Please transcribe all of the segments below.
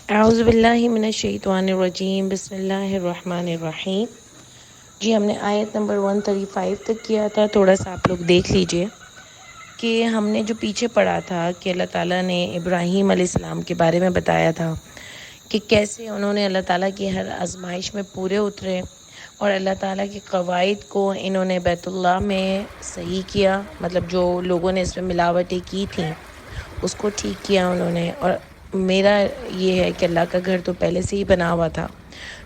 اعوذ باللہ من الشیطان الرجیم، بسم اللہ الرحمن الرحیم۔ جی ہم نے آیت نمبر 135 تک کیا تھا، تھوڑا سا آپ لوگ دیکھ لیجئے کہ ہم نے جو پیچھے پڑھا تھا کہ اللہ تعالیٰ نے ابراہیم علیہ السلام کے بارے میں بتایا تھا کہ کیسے انہوں نے اللہ تعالیٰ کی ہر آزمائش میں پورے اترے اور اللہ تعالیٰ کے قواعد کو انہوں نے بیت اللہ میں صحیح کیا، مطلب جو لوگوں نے اس میں ملاوٹیں کی تھیں اس کو ٹھیک کیا انہوں نے۔ اور میرا یہ ہے کہ اللہ کا گھر تو پہلے سے ہی بنا ہوا تھا،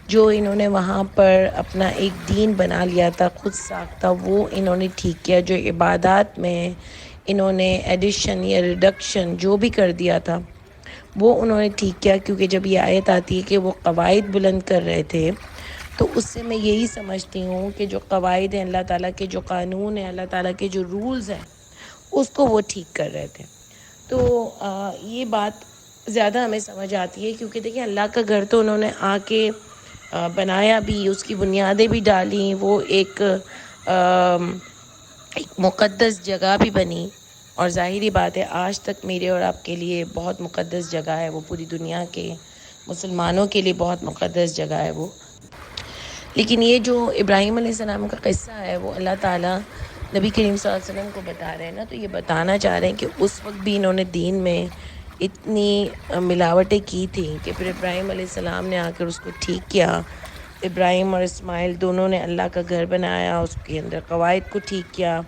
جو انہوں نے وہاں پر اپنا ایک دین بنا لیا تھا خود ساختہ، وہ انہوں نے ٹھیک کیا۔ جو عبادات میں انہوں نے ایڈیشن یا ریڈکشن جو بھی کر دیا تھا وہ انہوں نے ٹھیک کیا، کیونکہ جب یہ آیت آتی ہے کہ وہ قواعد بلند کر رہے تھے تو اس سے میں یہی سمجھتی ہوں کہ جو قواعد ہیں اللہ تعالیٰ کے، جو قانون ہیں اللہ تعالیٰ کے، جو رولز ہیں اس کو وہ ٹھیک کر رہے تھے۔ تو یہ بات زیادہ ہمیں سمجھ آتی ہے، کیونکہ دیکھیں اللہ کا گھر تو انہوں نے آ کے بنایا بھی، اس کی بنیادیں بھی ڈالیں، وہ ایک مقدس جگہ بھی بنی، اور ظاہری بات ہے آج تک میرے اور آپ کے لیے بہت مقدس جگہ ہے وہ، پوری دنیا کے مسلمانوں کے لیے بہت مقدس جگہ ہے وہ۔ لیکن یہ جو ابراہیم علیہ السلام کا قصہ ہے وہ اللہ تعالیٰ نبی کریم صلی اللہ علیہ وسلم کو بتا رہے ہیں نا، تو یہ بتانا چاہ رہے ہیں کہ اس وقت بھی انہوں نے دین میں اتنی ملاوٹیں کی تھیں کہ پھر ابراہیم علیہ السلام نے آ کر اس کو ٹھیک کیا۔ ابراہیم اور اسماعیل دونوں نے اللہ کا گھر بنایا، اس کے اندر قواعد کو ٹھیک کیا۔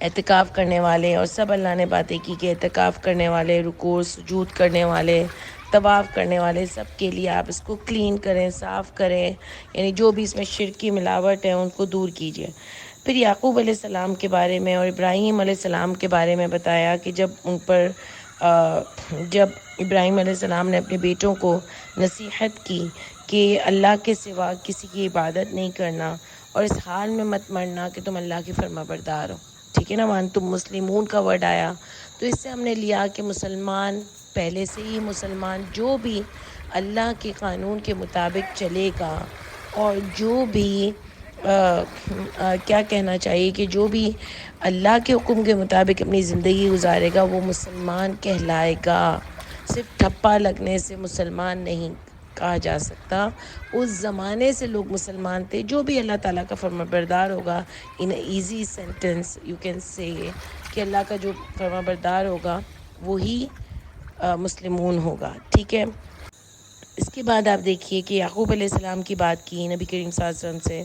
اعتکاف کرنے والے اور سب اللہ نے باتیں کی کہ اعتکاف کرنے والے، رکوع سجود کرنے والے، طواف کرنے والے، سب کے لیے آپ اس کو کلین کریں، صاف کریں، یعنی جو بھی اس میں شرک کی ملاوٹ ہے ان کو دور کیجیے۔ پھر یعقوب علیہ السلام کے بارے میں اور ابراہیم علیہ السلام کے بارے میں بتایا کہ جب ابراہیم علیہ السلام نے اپنے بیٹوں کو نصیحت کی کہ اللہ کے سوا کسی کی عبادت نہیں کرنا، اور اس حال میں مت مرنا کہ تم اللہ کے فرما بردار ہو، ٹھیک ہے نا، وَأَنْتُمْ مُسْلِمُونَ کا ورڈ آیا، تو اس سے ہم نے لیا کہ مسلمان پہلے سے ہی مسلمان جو بھی اللہ کے قانون کے مطابق چلے گا، اور جو بھی کیا کہنا چاہیے کہ جو بھی اللہ کے حکم کے مطابق اپنی زندگی گزارے گا وہ مسلمان کہلائے گا۔ صرف ٹھپا لگنے سے مسلمان نہیں کہا جا سکتا۔ اس زمانے سے لوگ مسلمان تھے، جو بھی اللہ تعالیٰ کا فرما بردار ہوگا، in easy sentence you can say کہ اللہ کا جو فرما بردار ہوگا وہی مسلمون ہوگا، ٹھیک ہے۔ اس کے بعد آپ دیکھیے کہ یعقوب علیہ السلام کی بات کی نبی کریم صلی اللہ علیہ وسلم سے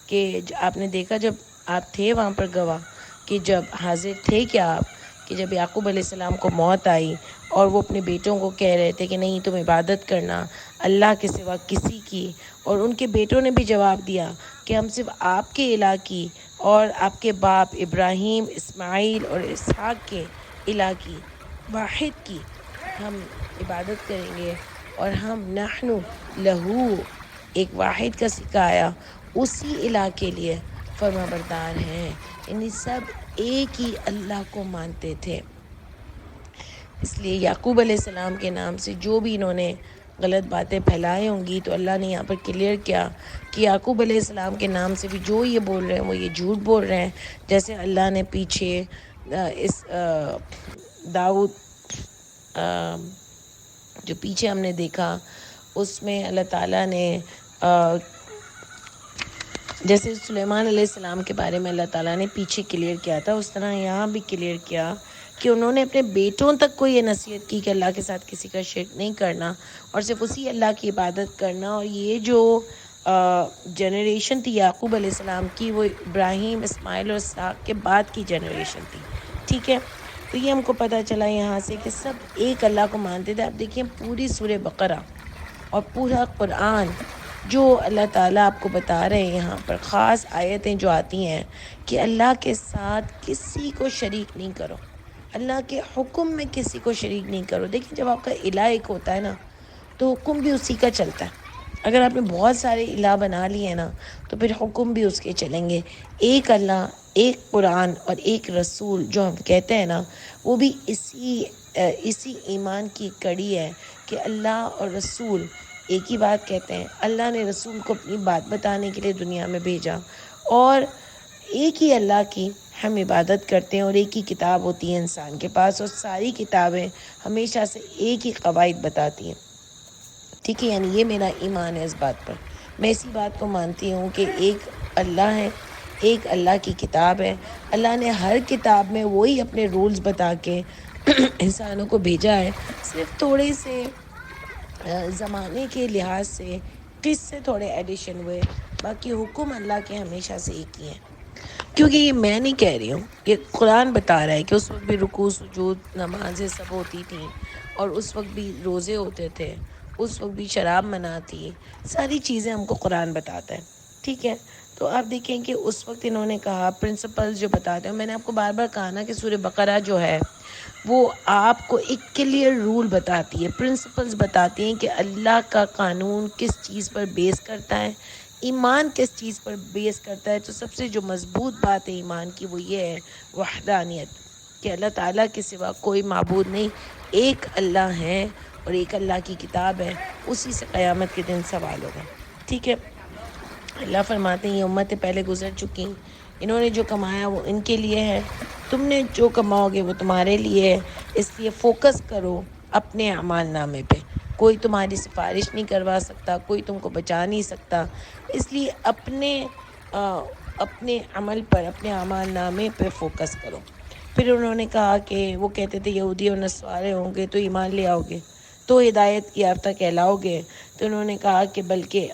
کہ آپ نے دیکھا جب آپ تھے وہاں پر گواہ کہ جب حاضر تھے کیا آپ، کہ جب یعقوب علیہ السلام کو موت آئی اور وہ اپنے بیٹوں کو کہہ رہے تھے کہ نہیں تم عبادت کرنا اللہ کے سوا کسی کی، اور ان کے بیٹوں نے بھی جواب دیا کہ ہم صرف آپ کے الہ کی اور آپ کے باپ ابراہیم، اسماعیل اور اسحاق کے الہ کی، واحد کی ہم عبادت کریں گے، اور ہم نحن لہو ایک واحد کا سکھایا اسی الہ کے لیے فرما بردار ہیں، یعنی سب ایک ہی اللہ کو مانتے تھے۔ اس لیے یعقوب علیہ السلام کے نام سے جو بھی انہوں نے غلط باتیں پھیلائی ہوں گی تو اللہ نے یہاں پر کلیئر کیا کہ یعقوب علیہ السلام کے نام سے بھی جو یہ بول رہے ہیں وہ یہ جھوٹ بول رہے ہیں، جیسے اللہ نے پیچھے اس داؤد جو پیچھے ہم نے دیکھا اس میں اللہ تعالیٰ نے جیسے سلیمان علیہ السلام کے بارے میں اللہ تعالیٰ نے پیچھے کلیئر کیا تھا، اس طرح یہاں بھی کلیئر کیا کہ انہوں نے اپنے بیٹوں تک کو یہ نصیحت کی کہ اللہ کے ساتھ کسی کا شرک نہیں کرنا اور صرف اسی اللہ کی عبادت کرنا۔ اور یہ جو جنریشن تھی یعقوب علیہ السلام کی، وہ ابراہیم، اسماعیل اور اسحاق کے بعد کی جنریشن تھی، ٹھیک ہے۔ تو یہ ہم کو پتہ چلا یہاں سے کہ سب ایک اللہ کو مانتے تھے۔ آپ دیکھیں پوری سورہ بقرہ اور پورا قرآن جو اللہ تعالیٰ آپ کو بتا رہے ہیں، یہاں پر خاص آیتیں جو آتی ہیں کہ اللہ کے ساتھ کسی کو شریک نہیں کرو، اللہ کے حکم میں کسی کو شریک نہیں کرو۔ دیکھیں جب آپ کا الہ ایک ہوتا ہے نا تو حکم بھی اسی کا چلتا ہے۔ اگر آپ نے بہت سارے الہ بنا لیے ہیں نا تو پھر حکم بھی اس کے چلیں گے۔ ایک اللہ، ایک قرآن اور ایک رسول جو ہم کہتے ہیں نا، وہ بھی اسی ایمان کی کڑی ہے کہ اللہ اور رسول ایک ہی بات کہتے ہیں۔ اللہ نے رسول کو اپنی بات بتانے کے لیے دنیا میں بھیجا، اور ایک ہی اللہ کی ہم عبادت کرتے ہیں، اور ایک ہی کتاب ہوتی ہے انسان کے پاس، اور ساری کتابیں ہمیشہ سے ایک ہی قواعد بتاتی ہیں۔ ٹھیک ہے، یعنی یہ میرا ایمان ہے اس بات پر. میں اسی بات کو مانتی ہوں کہ ایک اللہ ہے، ایک اللہ کی کتاب ہے. اللہ نے ہر کتاب میں وہی اپنے رولز بتا کے انسانوں کو بھیجا ہے. صرف تھوڑے سے زمانے کے لحاظ سے قصے تھوڑے ایڈیشن ہوئے، باقی حکم اللہ کے ہمیشہ سے ایک ہی ہیں. کیونکہ یہ میں نہیں کہہ رہی ہوں، یہ قرآن بتا رہا ہے کہ اس وقت بھی رکوع سجود نمازیں سب ہوتی تھیں، اور اس وقت بھی روزے ہوتے تھے، اس وقت بھی شراب منع تھی. ساری چیزیں ہم کو قرآن بتاتا ہے. ٹھیک ہے، تو آپ دیکھیں کہ اس وقت انہوں نے کہا پرنسپلز جو بتاتے ہیں. میں نے آپ کو بار بار کہا نا کہ سورہ بقرہ جو ہے وہ آپ کو ایک کلیئر رول بتاتی ہے، پرنسپلز بتاتی ہیں کہ اللہ کا قانون کس چیز پر بیس کرتا ہے، ایمان کس چیز پر بیس کرتا ہے. تو سب سے جو مضبوط بات ہے ایمان کی وہ یہ ہے وحدانیت، کہ اللہ تعالیٰ کے سوا کوئی معبود نہیں، ایک اللہ ہے اور ایک اللہ کی کتاب ہے، اسی سے قیامت کے دن سوال ہوگا. ٹھیک ہے، اللہ فرماتے ہیں یہ امتیں پہلے گزر چکی، انہوں نے جو کمایا وہ ان کے لیے ہے، تم نے جو کماؤ گے وہ تمہارے لیے ہے. اس لیے فوکس کرو اپنے اعمال نامے پہ. کوئی تمہاری سفارش نہیں کروا سکتا، کوئی تم کو بچا نہیں سکتا. اس لیے اپنے عمل پر، اپنے اعمال نامے پہ فوکس کرو. پھر انہوں نے کہا کہ وہ کہتے تھے یہودی اور نصارے ہوں گے تو ایمان لے آؤ گے تو ہدایت کی یافتہ کہلاؤ گے. تو انہوں نے کہا کہ بلکہ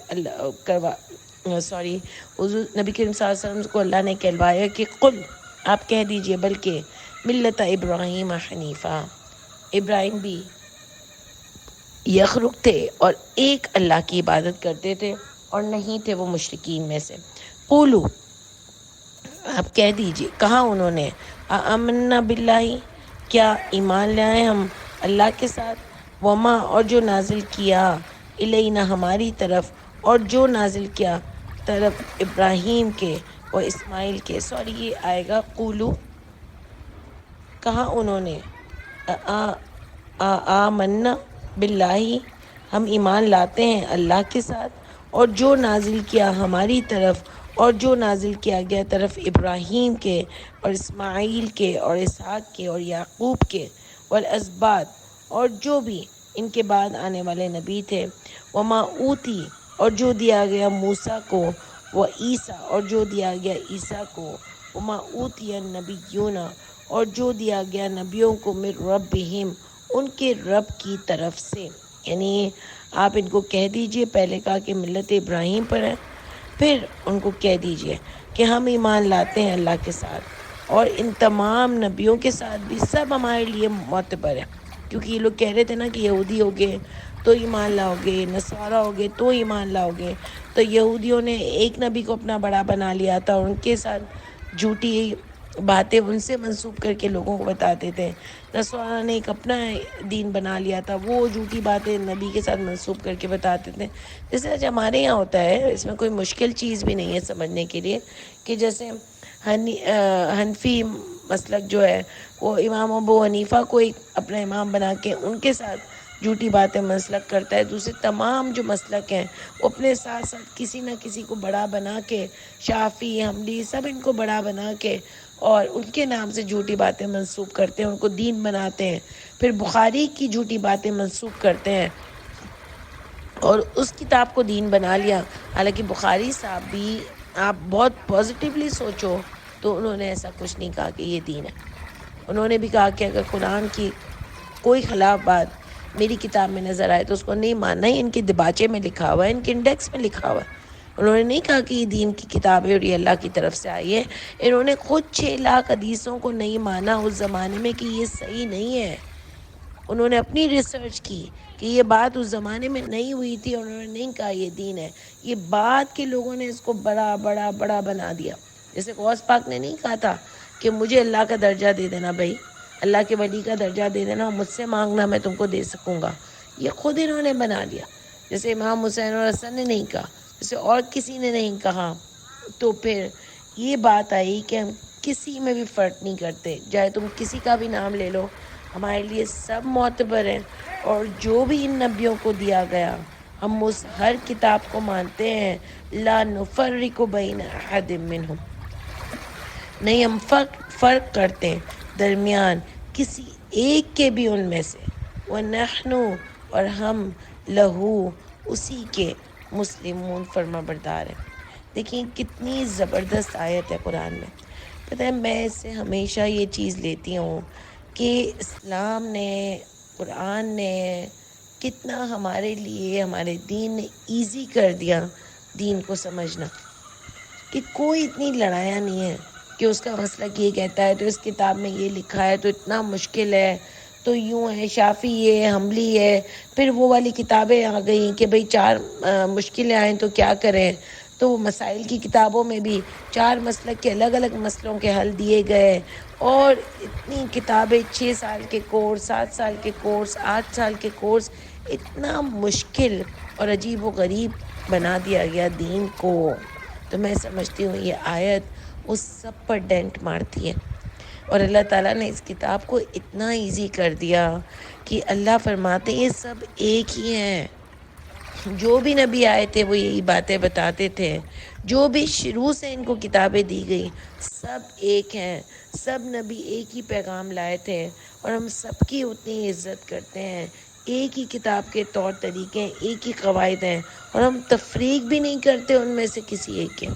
حضور نبی کریم صلی اللہ علیہ وسلم کو اللہ نے کہلوایا کہ قل، آپ کہہ دیجئے بلکہ ملت ابراہیم حنیفہ، ابراہیم بھی یخرق تھے اور ایک اللہ کی عبادت کرتے تھے اور نہیں تھے وہ مشرکین میں سے. قولو، آپ کہہ دیجئے، کہا انہوں نے آمنا باللہ، کیا ایمان لائے ہم اللہ کے ساتھ، وما، اور جو نازل کیا، الینا، ہماری طرف، اور جو نازل کیا طرف ابراہیم کے اور اسماعیل کے. یہ آئے گا قولو، کہا انہوں نے آمنا باللہ، ہم ایمان لاتے ہیں اللہ کے ساتھ، اور جو نازل کیا ہماری طرف، اور جو نازل کیا گیا طرف ابراہیم کے اور اسماعیل کے اور اسحاق کے اور یعقوب کے والاسباط، اور جو بھی ان کے بعد آنے والے نبی تھے. وما اوتی، اور جو دیا گیا موسیٰ کو، و عیسیٰ، اور جو دیا گیا عیسیٰ کو. وما اوتی النبیون، اور جو دیا گیا نبیوں کو من ربہم، ان کے رب کی طرف سے. یعنی آپ ان کو کہہ دیجئے، پہلے کہا کہ ملت ابراہیم پر ہے، پھر ان کو کہہ دیجئے کہ ہم ایمان لاتے ہیں اللہ کے ساتھ اور ان تمام نبیوں کے ساتھ بھی، سب ہمارے لیے معتبر ہے. کیونکہ یہ لوگ کہہ رہے تھے نا کہ یہودی ہوگے تو ایمان لاؤ گے، نصارہ ہوگے تو ایمان لاؤ گے. تو یہودیوں نے ایک نبی کو اپنا بڑا بنا لیا تھا، ان کے ساتھ جھوٹی باتیں ان سے منسوب کر کے لوگوں کو بتاتے تھے. نصارہ نے ایک اپنا دین بنا لیا تھا، وہ جھوٹی باتیں نبی کے ساتھ منسوب کر کے بتاتے تھے. جیسے آج ہمارے یہاں ہوتا ہے، اس میں کوئی مشکل چیز بھی نہیں ہے سمجھنے کے لیے، کہ جیسے حنفی مسلک جو ہے وہ امام ابو حنیفہ کو ایک اپنا امام بنا کے ان کے ساتھ جھوٹی باتیں مسلک کرتا ہے. دوسرے تمام جو مسلک ہیں وہ اپنے ساتھ ساتھ کسی نہ کسی کو بڑا بنا کے، شافی، حنبلی، سب ان کو بڑا بنا کے اور ان کے نام سے جھوٹی باتیں منسوب کرتے ہیں، ان کو دین بناتے ہیں. پھر بخاری کی جھوٹی باتیں منسوب کرتے ہیں اور اس کتاب کو دین بنا لیا. حالانکہ بخاری صاحب بھی، آپ بہت پازیٹیولی سوچو تو انہوں نے ایسا کچھ نہیں کہا کہ یہ دین ہے. انہوں نے بھی کہا کہ اگر قرآن کی کوئی خلاف بات میری کتاب میں نظر آئے تو اس کو نہیں ماننا ہے، ان کے دباچے میں لکھا ہوا ہے، ان کے انڈیکس میں لکھا ہوا ہے. انہوں نے نہیں کہا کہ یہ دین کی کتاب ہے اور یہ اللہ کی طرف سے آئی ہے. انہوں نے خود 6 لاکھ حدیثوں کو نہیں مانا اس زمانے میں کہ یہ صحیح نہیں ہے. انہوں نے اپنی ریسرچ کی کہ یہ بات اس زمانے میں نہیں ہوئی تھی، اور انہوں نے نہیں کہا یہ دین ہے. یہ بعد کے لوگوں نے اس کو بڑا بڑا بڑا بنا دیا. جیسے غوث پاک نے نہیں کہا تھا کہ مجھے اللہ کا درجہ دے دینا، بھائی اللہ کے ولی کا درجہ دے دینا، مجھ سے مانگنا میں تم کو دے سکوں گا. یہ خود انہوں نے بنا لیا. جیسے امام حسین اور حسن نے نہیں کہا، جیسے اور کسی نے نہیں کہا. تو پھر یہ بات آئی کہ ہم کسی میں بھی فرق نہیں کرتے، چاہے تم کسی کا بھی نام لے لو، ہمارے لیے سب معتبر ہیں. اور جو بھی ان نبیوں کو دیا گیا ہم اس ہر کتاب کو مانتے ہیں. لا نفرق بین احد منہم، نہیں ہم فرق کرتے ہیں درمیان کسی ایک کے بھی ان میں سے. وَنَحْنُ، اور ہم، لہو، اسی کے مسلمون فرما بردار ہیں۔ دیکھیں کتنی زبردست آیت ہے قرآن میں۔ پتہ ہے میں اس سے ہمیشہ یہ چیز لیتی ہوں کہ اسلام نے، قرآن نے کتنا ہمارے لیے، ہمارے دین نے ایزی کر دیا دین کو سمجھنا، کہ کوئی اتنی لڑائیاں نہیں ہے کہ اس کا مسلک یہ کہتا ہے تو اس کتاب میں یہ لکھا ہے تو اتنا مشکل ہے، تو یوں ہے، شافی ہے، حنبلی ہے، پھر وہ والی کتابیں آ گئیں کہ بھئی چار مشکلیں آئیں تو کیا کریں، تو وہ مسائل کی کتابوں میں بھی چار مسلک کے الگ الگ مسئلوں کے حل دیے گئے، اور اتنی کتابیں، 6 سال کے کورس، 7 سال کے کورس، 8 سال کے کورس، اتنا مشکل اور عجیب و غریب بنا دیا گیا دین کو۔ تو میں سمجھتی ہوں یہ آیت اس سب پر ڈینٹ مارتی ہے، اور اللہ تعالیٰ نے اس کتاب کو اتنا ایزی کر دیا کہ اللہ فرماتے ہیں یہ سب ایک ہی ہیں۔ جو بھی نبی آئے تھے وہ یہی باتیں بتاتے تھے، جو بھی شروع سے ان کو کتابیں دی گئی سب ایک ہیں، سب نبی ایک ہی پیغام لائے تھے، اور ہم سب کی اتنی عزت کرتے ہیں۔ ایک ہی کتاب کے طور طریقے ہیں، ایک ہی قواعد ہیں، اور ہم تفریق بھی نہیں کرتے ان میں سے کسی ایک کے۔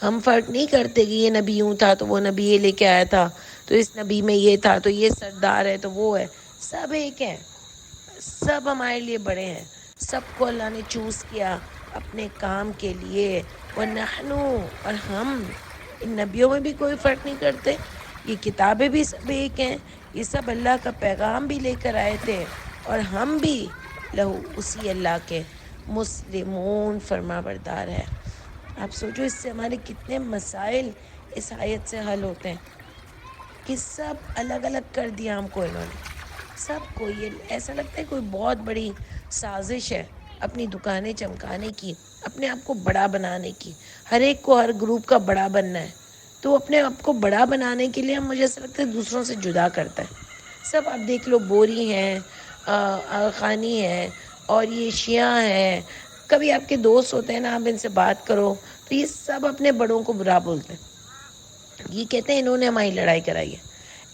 ہم فرق نہیں کرتے کہ یہ نبی یوں تھا تو وہ نبی یہ لے کے آیا تھا، تو اس نبی میں یہ تھا تو یہ سردار ہے تو وہ ہے، سب ایک ہیں، سب ہمارے لیے بڑے ہیں، سب کو اللہ نے چوز کیا اپنے کام کے لیے۔ وَنَحْنُ، اور ہم ان نبیوں میں بھی کوئی فرق نہیں کرتے، یہ کتابیں بھی سب ایک ہیں، یہ سب اللہ کا پیغام بھی لے کر آئے تھے، اور ہم بھی لہو اسی اللہ کے مسلمون فرما بردار ہے۔ آپ سوچو اس سے ہمارے کتنے مسائل اس آیت سے حل ہوتے ہیں، کہ سب الگ الگ کر دیا ہم کو انہوں نے، سب کو۔ یہ ایسا لگتا ہے کوئی بہت بڑی سازش ہے اپنی دکانیں چمکانے کی، اپنے آپ کو بڑا بنانے کی، ہر ایک کو ہر گروپ کا بڑا بننا ہے، تو اپنے آپ کو بڑا بنانے کے لیے مجھے ایسا لگتا ہے دوسروں سے جدا کرتا ہے۔ سب آپ دیکھ لو، بوری ہیں، خانی ہے، اور یہ شیعہ ہیں، کبھی آپ کے دوست ہوتے ہیں نا، آپ ان سے بات کرو تو یہ سب اپنے بڑوں کو برا بولتے ہیں، یہ کہتے ہیں انہوں نے ہماری لڑائی کرائی ہے،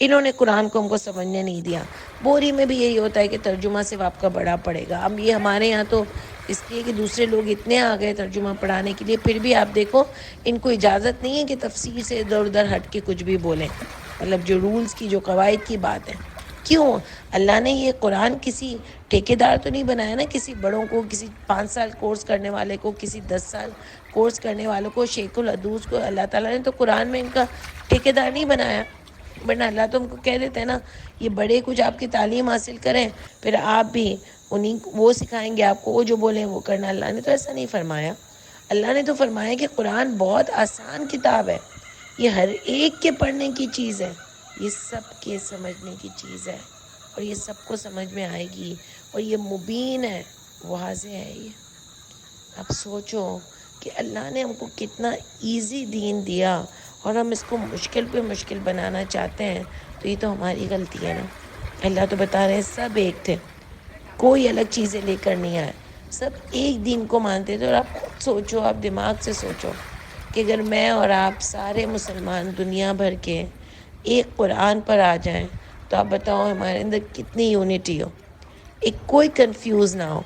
انہوں نے قرآن کو ہم کو سمجھنے نہیں دیا۔ بوری میں بھی یہی ہوتا ہے کہ ترجمہ صرف آپ کا بڑا پڑے گا۔ اب یہ ہمارے یہاں تو اس لیے کہ دوسرے لوگ اتنے آ گئے ترجمہ پڑھانے کے لیے، پھر بھی آپ دیکھو ان کو اجازت نہیں ہے کہ تفسیر سے ادھر ادھر ہٹ کے کچھ بھی بولیں، مطلب جو رولز کی، جو قواعد کی بات ہے۔ کیوں؟ اللہ نے یہ قرآن کسی ٹھیکیدار تو نہیں بنایا نا، کسی بڑوں کو، کسی 5 سال کورس کرنے والے کو، کسی 10 سال کورس کرنے والوں کو، شیخ الحدوث کو۔ اللہ تعالیٰ نے تو قرآن میں ان کا ٹھیکیدار نہیں بنایا، ورنہ اللہ تو ہم کو کہہ دیتے ہیں نا، یہ بڑے کچھ آپ کی تعلیم حاصل کریں، پھر آپ بھی انہیں وہ سکھائیں گے آپ کو، وہ جو بولیں وہ کرنا۔ اللہ نے تو ایسا نہیں فرمایا، اللہ نے تو فرمایا کہ قرآن بہت آسان کتاب ہے، یہ ہر ایک کے پڑھنے کی چیز ہے، یہ سب کے سمجھنے کی چیز ہے، اور یہ سب کو سمجھ میں آئے گی، اور یہ مبین ہے، واضح ہے یہ۔ اب سوچو کہ اللہ نے ہم کو کتنا ایزی دین دیا، اور ہم اس کو مشکل پہ مشکل بنانا چاہتے ہیں، تو یہ تو ہماری غلطی ہے نا۔ اللہ تو بتا رہے ہیں سب ایک تھے، کوئی الگ چیزیں لے کر نہیں آئے، سب ایک دین کو مانتے تھے۔ اور آپ خود سوچو، آپ دماغ سے سوچو کہ اگر میں اور آپ سارے مسلمان دنیا بھر کے ایک قرآن پر آ جائیں تو آپ بتاؤ ہمارے اندر کتنی یونٹی ہو، ایک کوئی کنفیوز نہ ہو،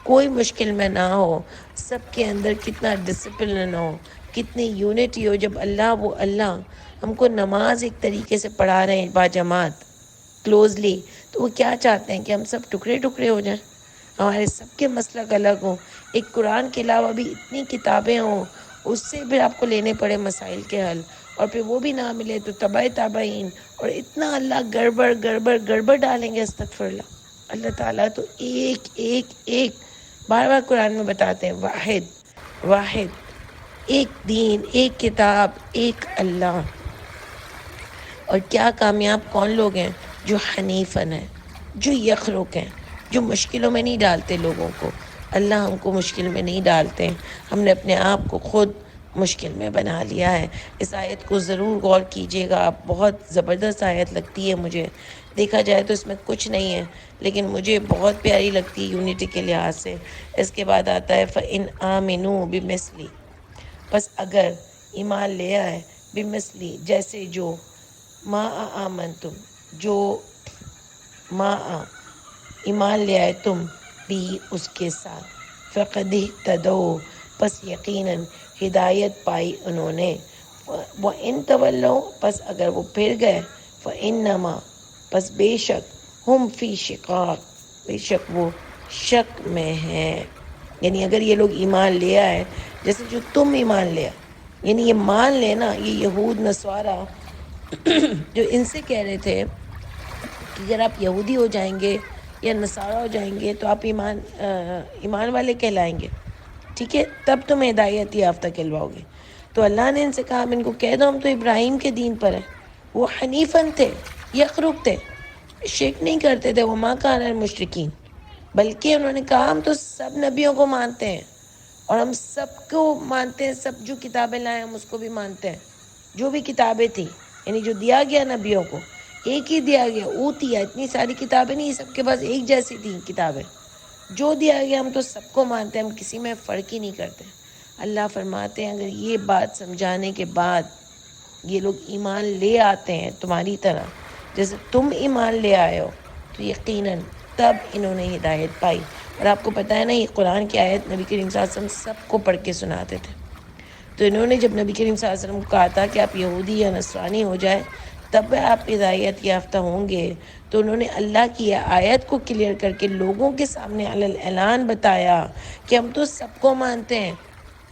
کوئی مشکل میں نہ ہو، سب کے اندر کتنا ڈسپلن ہو، کتنی یونٹی ہو۔ جب اللہ، وہ اللہ ہم کو نماز ایک طریقے سے پڑھا رہے ہیں با جماعت، کلوزلی، تو وہ کیا چاہتے ہیں کہ ہم سب ٹکڑے ٹکڑے ہو جائیں، ہمارے سب کے مسلک الگ ہوں، ایک قرآن کے علاوہ بھی اتنی کتابیں ہوں، اس سے بھی آپ کو لینے پڑے مسائل کے حل، اور پھر وہ بھی نہ ملے تو تبع تابعین، اور اتنا اللہ گڑبڑ گڑبڑ گڑبڑ ڈالیں گے، استغفر اللہ۔ اللہ تعالیٰ تو ایک ایک ایک، بار بار قرآن میں بتاتے ہیں واحد واحد، ایک دین، ایک کتاب، ایک اللہ۔ اور کیا کامیاب کون لوگ ہیں؟ جو حنیفن ہیں، جو یخلق ہیں، جو مشکلوں میں نہیں ڈالتے لوگوں کو۔ اللہ ہم کو مشکل میں نہیں ڈالتے، ہم نے اپنے آپ کو خود مشکل میں بنا لیا ہے۔ اس آیت کو ضرور غور کیجیے گا، بہت زبردست آیت لگتی ہے مجھے، دیکھا جائے تو اس میں کچھ نہیں ہے، لیکن مجھے بہت پیاری لگتی ہے یونٹی کے لحاظ سے۔ اس کے بعد آتا ہے فَإِنْ آمِنُوا بِمِثْلِ، بس اگر ایمان لے آئے، بِمِثْلِ، جیسے جو، ما آمنتم، جو ما ایمان لے آئے تم، بھی اس کے ساتھ، فقد اہتدوا، پس یقیناً ہدایت پائی انہوں نے، وَإِن تولوا، پس اگر وہ پھر گئے، فإنما، پس بے شک، ہم فی شقاق، بے شک وہ شک میں ہیں۔ یعنی اگر یہ لوگ ایمان لے آئے جیسے جو تم ایمان لے آئے، یعنی یہ مان لینا، یہ یہود نصارہ جو ان سے کہہ رہے تھے کہ اگر آپ یہودی ہو جائیں گے یا نصارہ ہو جائیں گے تو آپ ایمان والے کہلائیں گے، ٹھیک ہے، تب تم ہدایت یافتہ کہلواؤ گے۔ تو اللہ نے ان سے کہا، ان کو کہہ دو ہم تو ابراہیم کے دین پر ہیں، وہ حنیفاً تھے، یخرق تھے، شرک نہیں کرتے تھے، وما کان المشرکین، بلکہ انہوں نے کہا ہم تو سب نبیوں کو مانتے ہیں اور ہم سب کو مانتے ہیں، سب جو کتابیں لائے ہم اس کو بھی مانتے ہیں، جو بھی کتابیں تھیں، یعنی جو دیا گیا نبیوں کو ایک ہی دیا گیا، اوتیا، اتنی ساری کتابیں نہیں، سب کے پاس ایک جیسی تھیں کتابیں، جو دیا گیا ہم تو سب کو مانتے ہیں، ہم کسی میں فرق ہی نہیں کرتے۔ اللہ فرماتے ہیں اگر یہ بات سمجھانے کے بعد یہ لوگ ایمان لے آتے ہیں تمہاری طرح جیسے تم ایمان لے آئے ہو، تو یقیناً تب انہوں نے ہدایت پائی۔ اور آپ کو پتہ ہے نا، یہ قرآن کی آیت نبی کریم صلی اللہ علیہ وسلم سب کو پڑھ کے سناتے تھے۔ تو انہوں نے جب نبی کریم صلی اللہ علیہ وسلم کو کہا تھا کہ آپ یہودی یا نصرانی ہو جائے تب آپ ہدایت یافتہ ہوں گے، تو انہوں نے اللہ کی آیت کو کلیئر کر کے لوگوں کے سامنے علی الاعلان بتایا کہ ہم تو سب کو مانتے ہیں،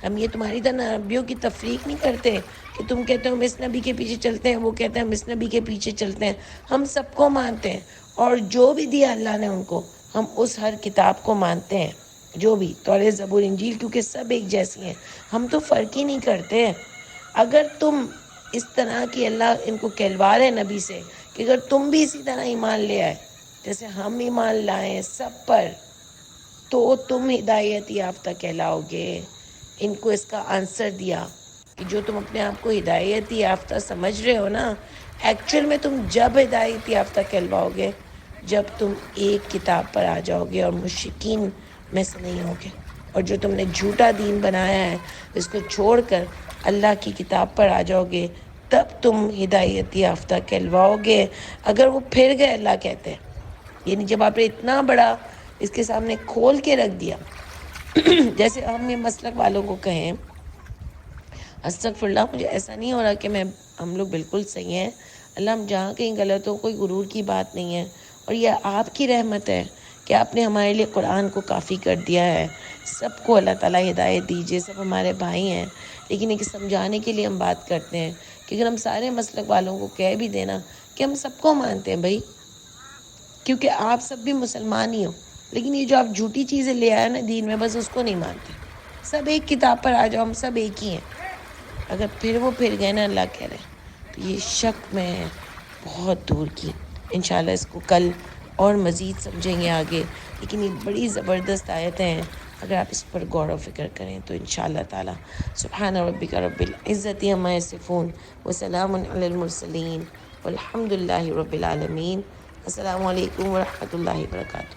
ہم یہ تمہاری طرح نبیوں کی تفریق نہیں کرتے کہ تم کہتے ہو ہم اس نبی کے پیچھے چلتے ہیں، وہ کہتے ہیں ہم اس نبی کے پیچھے چلتے ہیں، ہم سب کو مانتے ہیں، اور جو بھی دیا اللہ نے ان کو ہم اس ہر کتاب کو مانتے ہیں، جو بھی توریت زبور انجیل، کیونکہ سب ایک جیسی ہیں، ہم تو فرق ہی نہیں کرتے ہیں۔ اگر تم اس طرح کی اللہ ان کو کہلوا رہے نبی سے کہ اگر تم بھی اسی طرح ایمان لے آئے جیسے ہم ایمان لائیں سب پر تو تم ہدایت یافتہ کہلاؤ گے۔ ان کو اس کا آنسر دیا کہ جو تم اپنے آپ کو ہدایت یافتہ سمجھ رہے ہو نا، ایکچوئل میں تم جب ہدایت یافتہ کہلواؤ گے جب تم ایک کتاب پر آ جاؤ گے اور مشرکین میں سے نہیں ہوگے، اور جو تم نے جھوٹا دین بنایا ہے اس کو چھوڑ کر اللہ کی کتاب پر آ جاؤ گے تب تم ہدایت یافتہ کہلواؤ گے۔ اگر وہ پھر گئے، اللہ کہتے ہیں، یعنی جب آپ نے اتنا بڑا اس کے سامنے کھول کے رکھ دیا، جیسے ہم یہ مسلک والوں کو کہیں استغفر اللہ، مجھے ایسا نہیں ہو رہا کہ ہم لوگ بالکل صحیح ہیں، اللہ ہم جہاں کہیں غلط ہو، کوئی غرور کی بات نہیں ہے، اور یہ آپ کی رحمت ہے کہ آپ نے ہمارے لیے قرآن کو کافی کر دیا ہے۔ سب کو اللہ تعالیٰ ہدایت دیجیے، سب ہمارے بھائی ہیں، لیکن ایک سمجھانے کے لیے ہم بات کرتے ہیں کہ اگر ہم سارے مسلک والوں کو کہہ بھی دینا کہ ہم سب کو مانتے ہیں بھائی، کیونکہ آپ سب بھی مسلمان ہی ہو، لیکن یہ جو آپ جھوٹی چیزیں لے آئے نا دین میں، بس اس کو نہیں مانتے۔ سب ایک کتاب پر آ جاؤ، ہم سب ایک ہی ہیں۔ اگر پھر وہ پھر گئے نا، اللہ کہہ رہے ہیں، تو یہ شک میں ہے بہت دور کی۔ انشاءاللہ اس کو کل اور مزید سمجھیں گے آگے، لیکن یہ بڑی زبردست آیتیں ہیں، اگر آپ اس پر غور و فکر کریں تو انشاءاللہ تعالی۔ سبحان ربک رب العزت عما یصفون وسلام علی المرسلین والحمد للہ رب العالمین۔ السلام علیکم ورحمۃ اللہ وبرکاتہ۔